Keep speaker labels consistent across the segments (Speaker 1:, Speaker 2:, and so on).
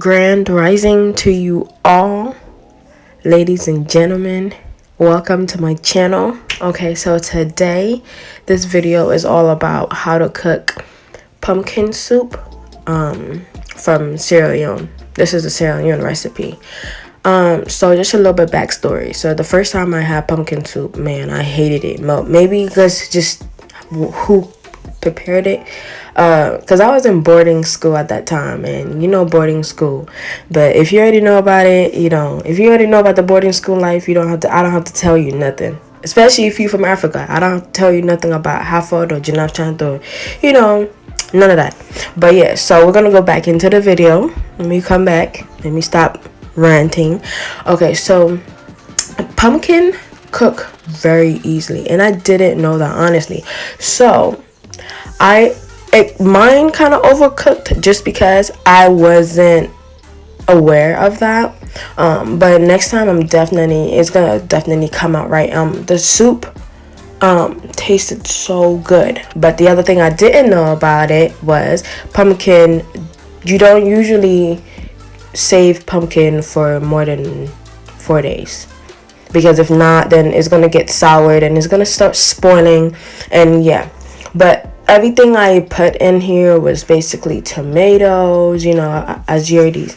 Speaker 1: Grand rising to you all, ladies and gentlemen. Welcome to my channel. Okay, so today this video is all about how to cook pumpkin soup from Sierra Leone. This is a Sierra Leone recipe. So just a little bit backstory. So the first time I had pumpkin soup, man, I hated it. Maybe because just who prepared it, because I was in boarding school at that time, and you know, boarding school. But if you already know about it, you know, if you already know about the boarding school life, I don't have to tell you nothing. Especially if you're from Africa, I don't have to tell you nothing about Hartford or Janap or, you know, none of that. But yeah, so we're gonna go back into the video. Let me come back. Let me stop ranting. Okay, so pumpkin cook very easily, and I didn't know that, honestly. So mine kind of overcooked just because I wasn't aware of that. But next time it's gonna definitely come out right. The soup tasted so good. But the other thing I didn't know about it was pumpkin. You don't usually save pumpkin for more than 4 days, because if not, then it's gonna get soured and it's gonna start spoiling. And yeah, but everything I put in here was basically tomatoes, you know, as you already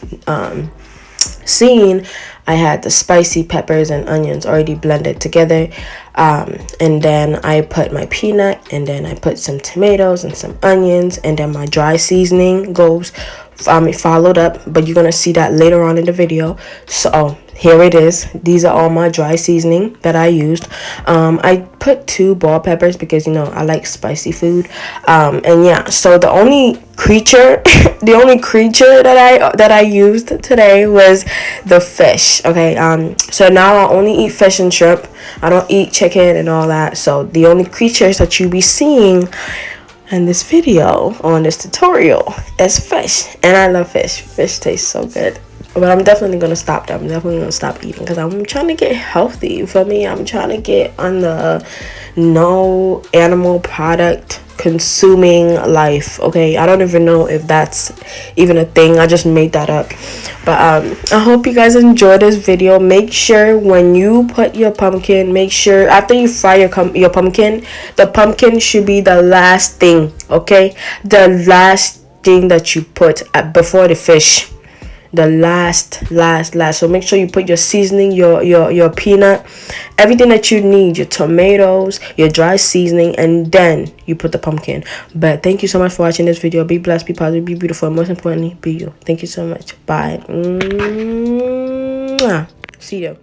Speaker 1: seen. I had the spicy peppers and onions already blended together, and then I put my peanut, and then I put some tomatoes and some onions, and then my dry seasoning goes followed up, but you're gonna see that later on in the video. So here it is. These are all my dry seasoning that I used. I put 2 bell peppers because, you know, I like spicy food. And yeah, so the only creature that I used today was the fish. Okay, so now I only eat fish and shrimp. I don't eat chicken and all that. So the only creatures that you be seeing in this video, on this tutorial, is fish. And I love fish. Fish tastes so good. But I'm definitely gonna stop that. I'm definitely gonna stop eating because I'm trying to get healthy. You feel me? I'm trying to get on the no animal product consuming life. Okay, I don't even know if that's even a thing. I just made that up. But I hope you guys enjoy this video. Make sure when you put your pumpkin, make sure after you fry your pumpkin, the pumpkin should be the last thing. Okay, the last thing that you put before the fish. The last. So make sure you put your seasoning, your peanut, everything that you need, your tomatoes, your dry seasoning, and then you put the pumpkin. But thank you so much for watching this video. Be blessed, be positive, be beautiful, and most importantly, be you. Thank you so much. Bye. See you.